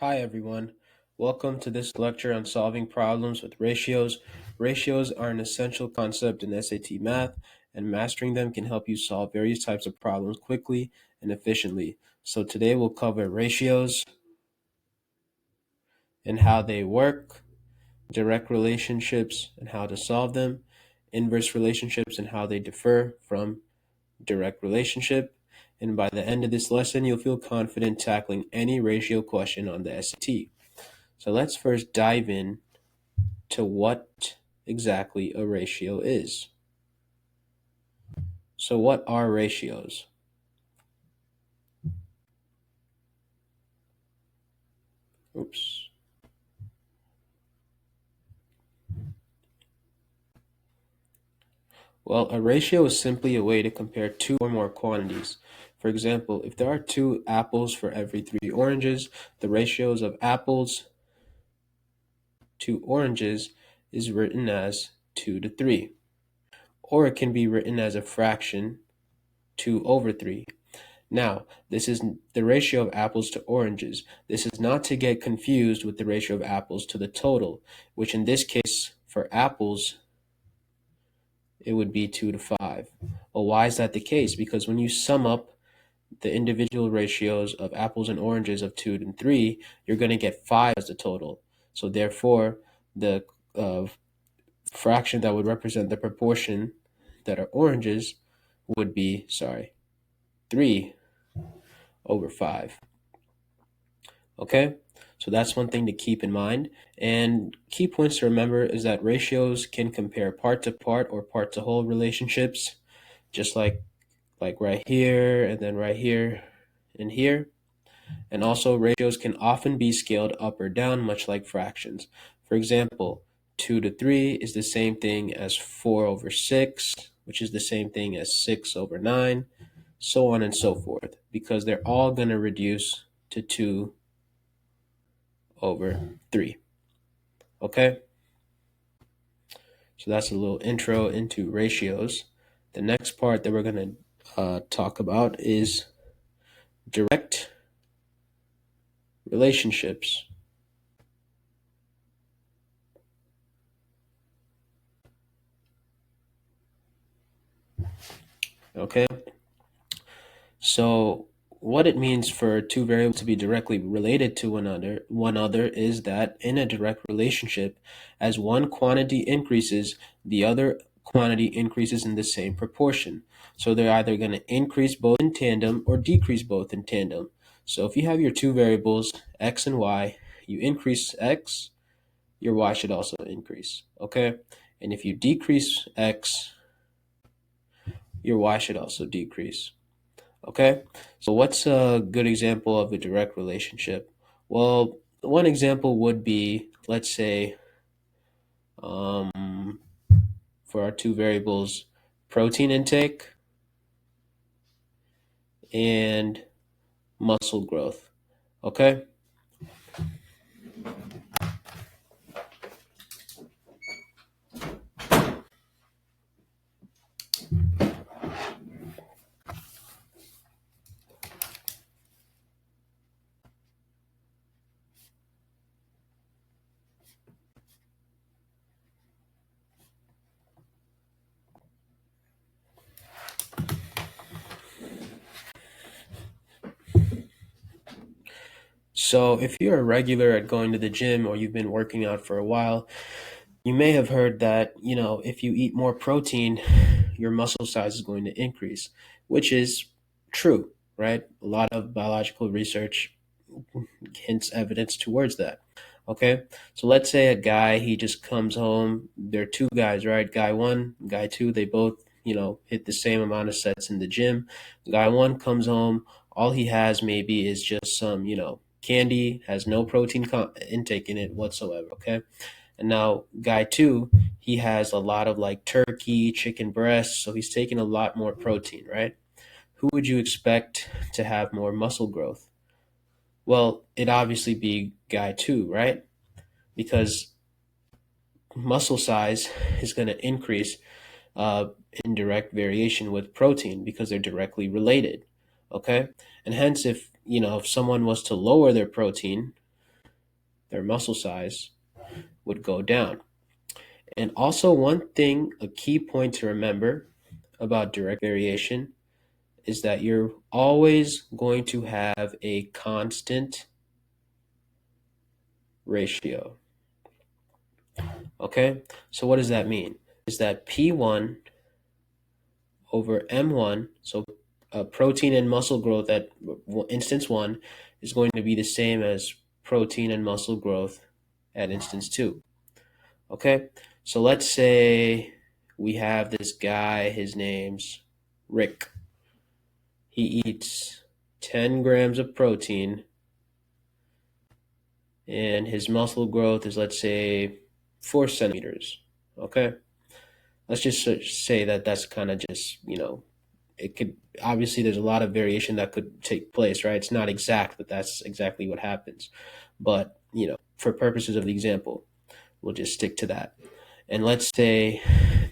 Hi everyone. Welcome to this lecture on solving problems with ratios. Ratios are an essential concept in SAT math, and mastering them can help you solve various types of problems quickly and efficiently. So today we'll cover ratios and how they work, direct relationships and how to solve them, inverse relationships and how they differ from direct relationship. And by the end of this lesson, you'll feel confident tackling any ratio question on the SAT. So let's first dive in to what exactly a ratio is. So what are ratios? Oops. Well, a ratio is simply a way to compare two or more quantities. For example, if there are 2 apples for every 3 oranges, the ratios of apples to oranges is written as 2 to 3. Or it can be written as a fraction, 2 over 3. Now, this is the ratio of apples to oranges. This is not to get confused with the ratio of apples to the total, which in this case, for apples, it would be 2 to 5. Well, why is that the case? Because when you sum up the individual ratios of apples and oranges of 2 and 3, you're going to get 5 as the total. So therefore, the fraction that would represent the proportion that are oranges would be, 3 over 5. Okay, so that's one thing to keep in mind. And key points to remember is that ratios can compare part to part or part to whole relationships, just like right here and then right here and here. And also ratios can often be scaled up or down, much like fractions. For example, 2 to 3 is the same thing as 4 over 6, which is the same thing as 6 over 9, so on and so forth, because they're all going to reduce to 2 over 3. Okay? So that's a little intro into ratios. The next part that we're going to talk about is direct relationships. Okay? So what it means for two variables to be directly related to one another is that in a direct relationship, as one quantity increases, the other quantity increases in the same proportion. So they're either going to increase both in tandem or decrease both in tandem. So if you have your two variables, x and y, you increase x, your y should also increase, okay? And if you decrease x, your y should also decrease. Okay, so what's a good example of a direct relationship? Well, one example would be, let's say, for our two variables, protein intake and muscle growth. Okay, so if you're a regular at going to the gym or you've been working out for a while, you may have heard that, if you eat more protein, your muscle size is going to increase, which is true, right? A lot of biological research hints evidence towards that. Okay, so let's say a guy, he just comes home. There are two guys, right? Guy one, guy two, they both, hit the same amount of sets in the gym. Guy one comes home, all he has maybe is just some, candy, has no protein intake in it whatsoever. Okay, and now guy two, he has a lot of like turkey, chicken breasts, so he's taking a lot more protein, right? Who would you expect to have more muscle growth? Well, it'd obviously be guy two, right? Because muscle size is going to increase uh, in direct variation with protein because they're directly related. Okay, and hence if someone was to lower their protein, their muscle size would go down. And also one thing, a key point to remember about direct variation is that you're always going to have a constant ratio. Okay, so what does that mean? Is that P1 over M1, so protein and muscle growth at instance 1 is going to be the same as protein and muscle growth at instance 2. Okay, so let's say we have this guy, his name's Rick. He eats 10 grams of protein and his muscle growth is, let's say, 4 centimeters. Okay, let's just say that that's kind of just, it could, obviously there's a lot of variation that could take place, right? It's not exact, but that's exactly what happens. But, for purposes of the example, we'll just stick to that. And let's say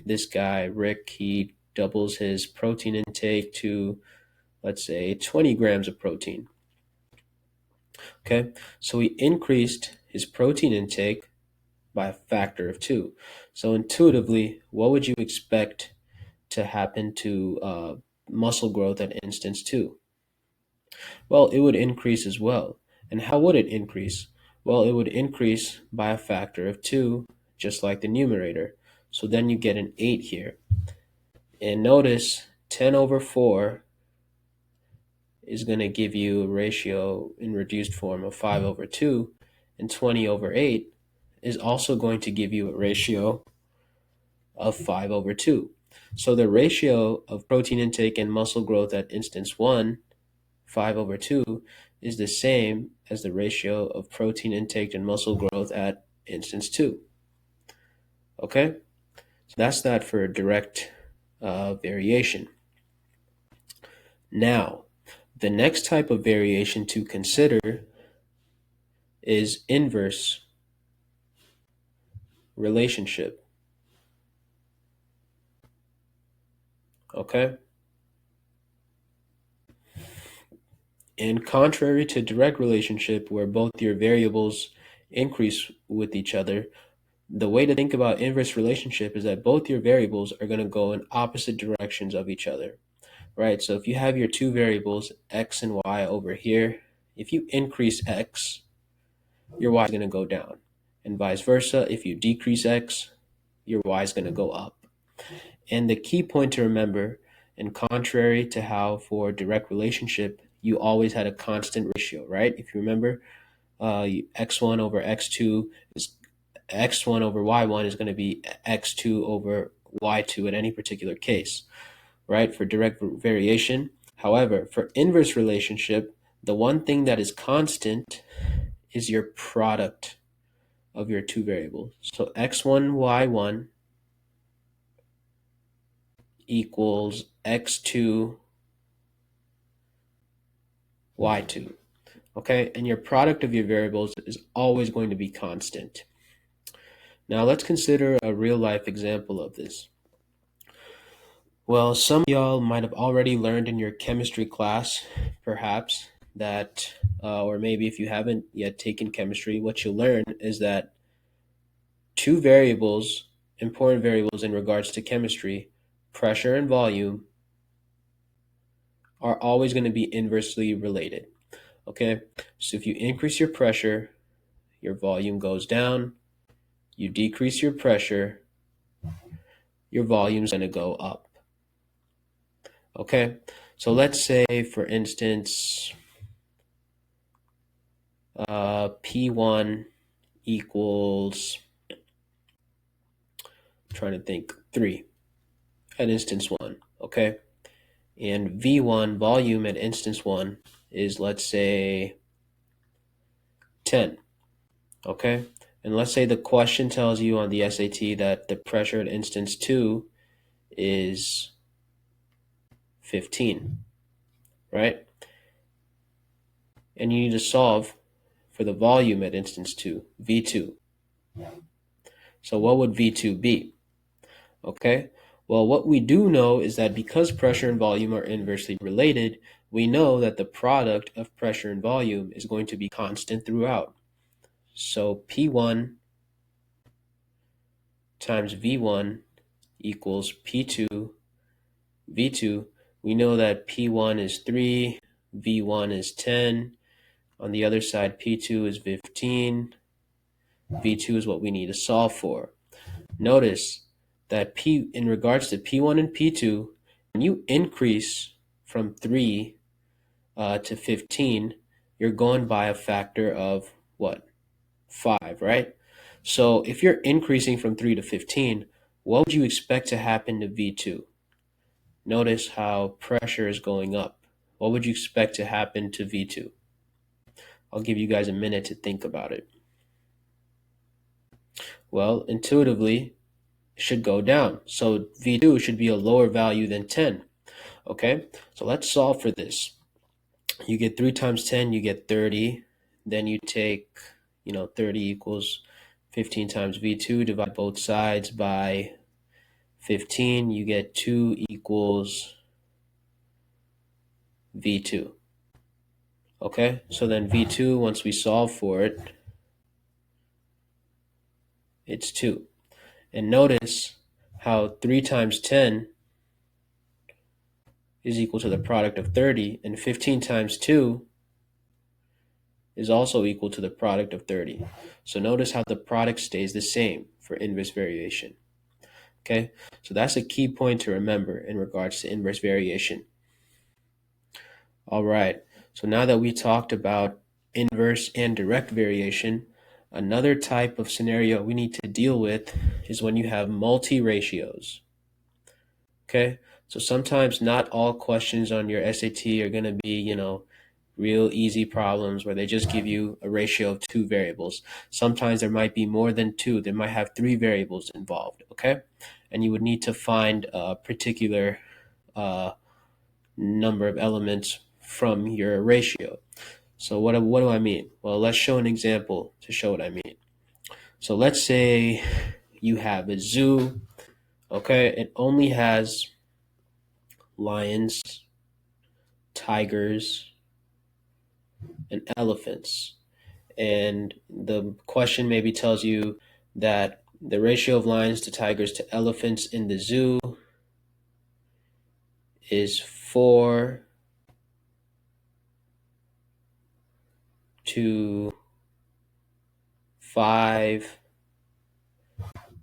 this guy, Rick, he doubles his protein intake to, let's say, 20 grams of protein. Okay, so he increased his protein intake by a factor of 2. So intuitively, what would you expect to happen to muscle growth at instance 2? Well, it would increase as well. And how would it increase? Well, it would increase by a factor of 2, just like the numerator. So then you get an 8 here. And notice 10 over 4 is going to give you a ratio in reduced form of 5 over 2. And 20 over 8 is also going to give you a ratio of 5 over 2. So the ratio of protein intake and muscle growth at instance 1, 5 over 2, is the same as the ratio of protein intake and muscle growth at instance 2. Okay? So that's that for direct variation. Now, the next type of variation to consider is inverse relationship. Okay? And contrary to direct relationship, where both your variables increase with each other, the way to think about inverse relationship is that both your variables are going to go in opposite directions of each other, right? So if you have your two variables, x and y over here, if you increase x, your y is going to go down. And vice versa, if you decrease x, your y is going to go up. And the key point to remember, and contrary to how for direct relationship, you always had a constant ratio, right? If you remember, x1 over x2 is x1 over y1 is going to be x2 over y2 in any particular case, right? For direct variation. However, for inverse relationship, the one thing that is constant is your product of your two variables. So x1, y1 equals x2, y2. Okay, and your product of your variables is always going to be constant. Now let's consider a real life example of this. Well, some of y'all might have already learned in your chemistry class, perhaps, that, or maybe if you haven't yet taken chemistry, what you'll learn is that two variables, important variables in regards to chemistry, pressure and volume, are always going to be inversely related. Okay, so if you increase your pressure, your volume goes down. You decrease your pressure, your volume is going to go up. Okay, so let's say, for instance, P1 equals, I'm trying to think, 3 at instance 1. Okay, and V1, volume at instance 1, is, let's say, 10. Okay, and let's say the question tells you on the SAT that the pressure at instance 2 is 15, right? And you need to solve for the volume at instance 2, V2. So what would V2 be? Okay, well, what we do know is that because pressure and volume are inversely related, we know that the product of pressure and volume is going to be constant throughout. So P1 times V1 equals P2 V2. We know that P1 is 3, V1 is 10. On the other side, P2 is 15. V2 is what we need to solve for. Notice that in regards to P1 and P2, when you increase from 3 to 15, you're going by a factor of what? 5, right? So if you're increasing from 3 to 15, what would you expect to happen to V2? Notice how pressure is going up. What would you expect to happen to V2? I'll give you guys a minute to think about it. Well, intuitively, it should go down. So V2 should be a lower value than 10. Okay, so let's solve for this. You get 3 times 10, you get 30. Then you take, 30 equals 15 times V2, divide both sides by 15. You get 2 equals V2. Okay, so then V2, once we solve for it, it's 2. And notice how 3 times 10 is equal to the product of 30, and 15 times 2 is also equal to the product of 30. So notice how the product stays the same for inverse variation. Okay, so that's a key point to remember in regards to inverse variation. All right, so now that we talked about inverse and direct variation, another type of scenario we need to deal with is when you have multi-ratios. Okay, so sometimes not all questions on your SAT are going to be, real easy problems where they just give you a ratio of 2 variables. Sometimes there might be more than 2. They might have 3 variables involved, okay? And you would need to find a particular number of elements from your ratio. So what do I mean? Well, let's show an example to show what I mean. So let's say you have a zoo, okay? It only has lions, tigers, and elephants. And the question maybe tells you that the ratio of lions to tigers to elephants in the zoo is 4 to 5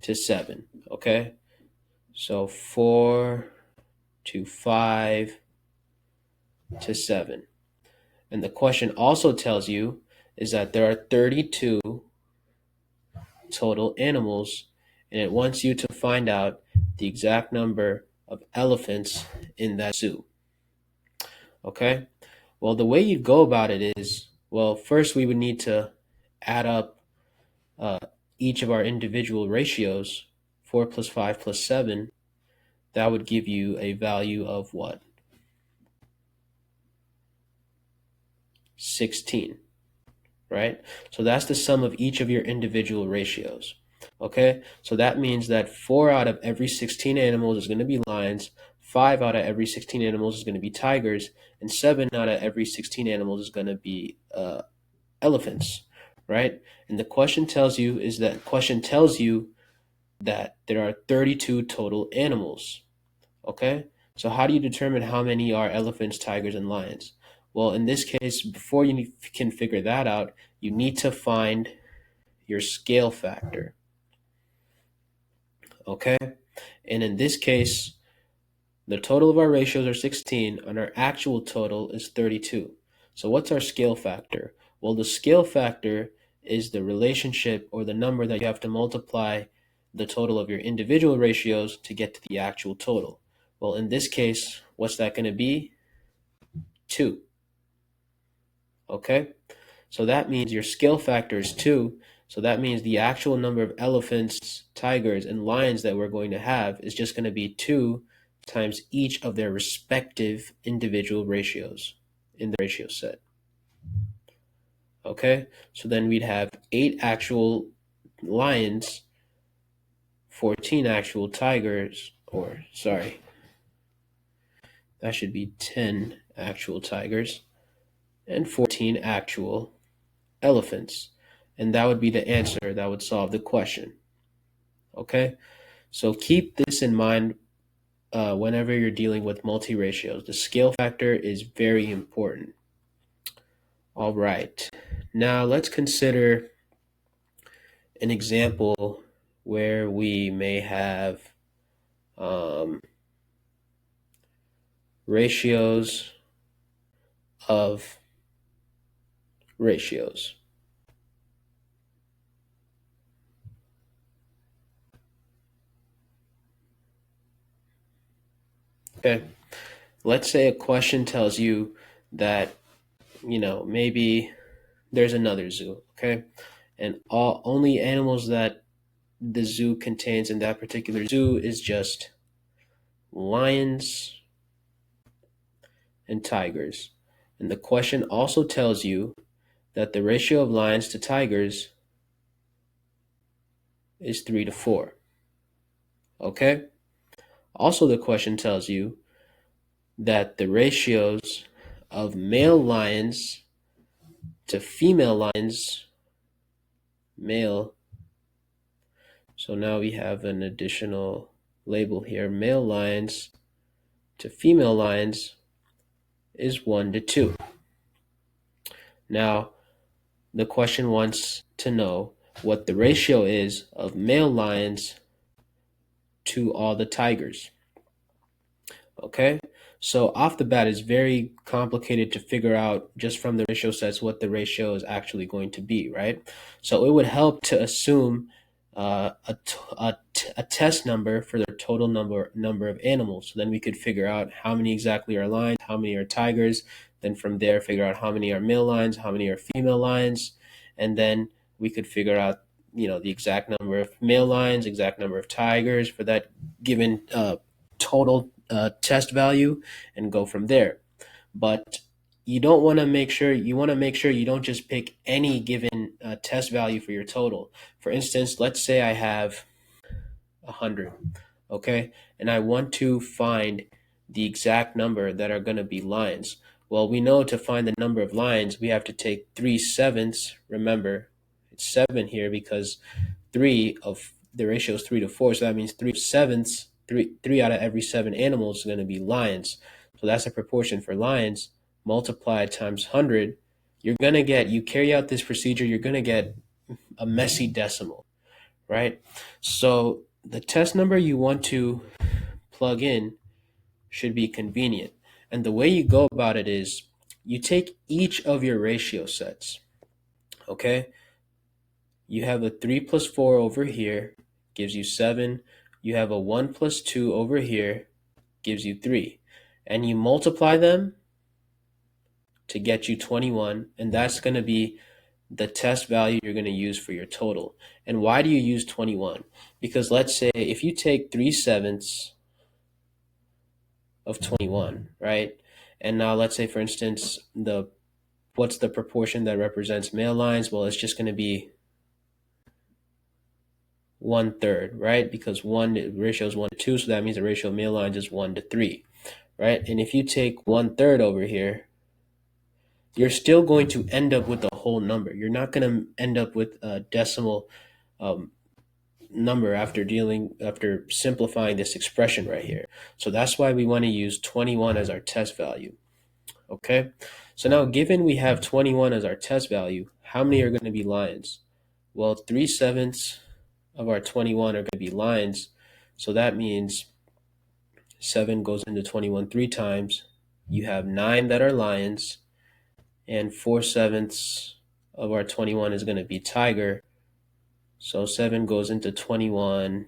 to 7, okay? So 4 to 5 to 7. And the question also tells you is that there are 32 total animals, and it wants you to find out the exact number of elephants in that zoo. Okay? Well, the way you go about it is, well, first we would need to add up each of our individual ratios, 4 plus 5 plus 7. That would give you a value of what? 16, right? So that's the sum of each of your individual ratios. Okay, so that means that 4 out of every 16 animals is going to be lions, 5 out of every 16 animals is going to be tigers, and 7 out of every 16 animals is going to be elephants, right? And the question tells you that there are 32 total animals. Okay, so how do you determine how many are elephants, tigers, and lions? Well, in this case, before you can figure that out, you need to find your scale factor. Okay, and in this case, the total of our ratios are 16 and our actual total is 32. So what's our scale factor? Well, the scale factor is the relationship or the number that you have to multiply the total of your individual ratios to get to the actual total. Well, in this case, what's that going to be? 2. Okay, so that means your scale factor is 2. So that means the actual number of elephants, tigers, and lions that we're going to have is just going to be 2 times each of their respective individual ratios in the ratio set. Okay, so then we'd have 8 actual lions, 14 actual tigers, or sorry, that should be 10 actual tigers, and 14 actual elephants. and that would be the answer that would solve the question. Okay, so keep this in mind whenever you're dealing with multi-ratios. The scale factor is very important. All right, now let's consider an example where we may have ratios of ratios. Okay, let's say a question tells you that, maybe there's another zoo, okay? And only animals that the zoo contains in that particular zoo is just lions and tigers. And the question also tells you that the ratio of lions to tigers is 3 to 4. Okay? Also, the question tells you that the ratios of male lions to female lions, male, so now we have an additional label here, male lions to female lions is 1 to 2. Now, the question wants to know what the ratio is of male lions to all the tigers. Okay, so off the bat, it's very complicated to figure out just from the ratio sets what the ratio is actually going to be, right? So it would help to assume a test number for the total number of animals. So then we could figure out how many exactly are lions, how many are tigers. Then from there, figure out how many are male lions, how many are female lions, and then we could figure out the exact number of male lions, exact number of tigers for that given total test value, and go from there. But you want to make sure you don't just pick any given test value for your total. For instance, let's say I have 100, okay, and I want to find the exact number that are going to be lions. Well, we know to find the number of lions, we have to take 3/7. Remember, it's 7 here because the ratio is 3 to 4, so that means 3/7. Three out of every 7 animals is going to be lions. So that's a proportion for lions. Multiplied times 100, you carry out this procedure, you're going to get a messy decimal, right? So the test number you want to plug in should be convenient. And the way you go about it is you take each of your ratio sets, okay? You have a 3 plus 4 over here, gives you 7. You have a 1 plus 2 over here, gives you 3. And you multiply them to get you 21, and that's going to be the test value you're going to use for your total. And why do you use 21? Because let's say if you take 3/7 of 21, right? And now let's say, for instance, what's the proportion that represents male lions? Well, it's just going to be 1/3, right? Because ratio is 1 to 2, so that means the ratio of male lions is 1 to 3, right? And if you take 1/3 over here, you're still going to end up with the whole number. You're not going to end up with a decimal number after simplifying this expression right here. So that's why we want to use 21 as our test value. Okay, so now given we have 21 as our test value, how many are going to be lions? Well, 3/7 of our 21 are going to be lions, so that means 7 goes into 21 3 times. You have 9 that are lions, and 4/7 of our 21 is going to be tiger, so 7 goes into 21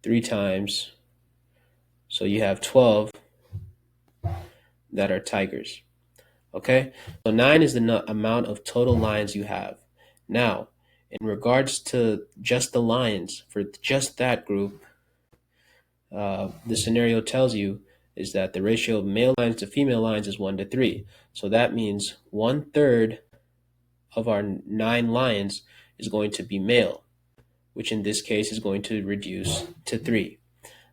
3 times, so you have 12 that are tigers. Okay, so 9 is the amount of total lions you have. Now, in regards to just the lions, for just that group, the scenario tells you is that the ratio of male lions to female lions is 1 to 3. So that means 1/3 of our 9 lions is going to be male, which in this case is going to reduce to 3.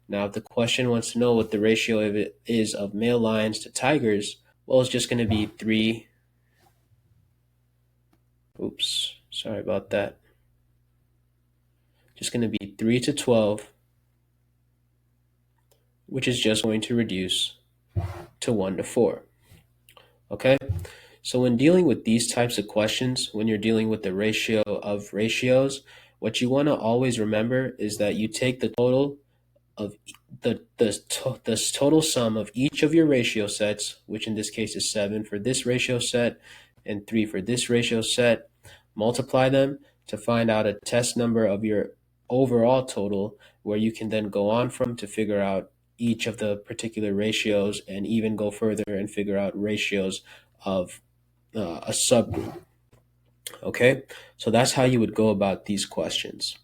Now, if the question wants to know what the ratio of it is of male lions to tigers, well, it's just going to be 3 Oops, sorry about that. Just going to be 3 to 12, which is just going to reduce to 1 to 4. Okay? So when dealing with these types of questions, when you're dealing with the ratio of ratios, what you want to always remember is that you take the total of the total sum of each of your ratio sets, which in this case is 7 for this ratio set and 3 for this ratio set, multiply them to find out a test number of your overall total, where you can then go on from to figure out each of the particular ratios and even go further and figure out ratios of a subgroup. Okay, so that's how you would go about these questions.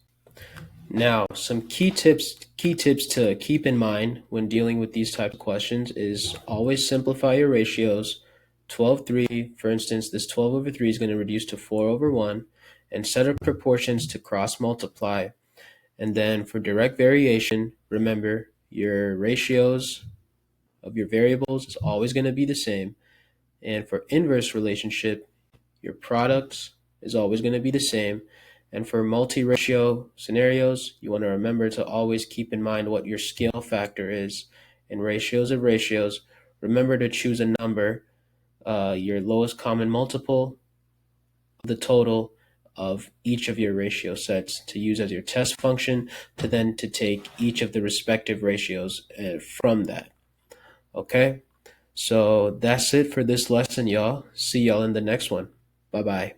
Now, some key tips to keep in mind when dealing with these types of questions is always simplify your ratios. 12/3, for instance, this 12 over 3 is going to reduce to 4 over 1, and set up proportions to cross multiply. And then for direct variation, remember your ratios of your variables is always going to be the same. And for inverse relationship, your products is always going to be the same. And for multi-ratio scenarios, you want to remember to always keep in mind what your scale factor is. In ratios of ratios, remember to choose a number, your lowest common multiple of the total of each of your ratio sets to use as your test function to take each of the respective ratios from that. Okay? So that's it for this lesson, y'all. See y'all in the next one. Bye-bye.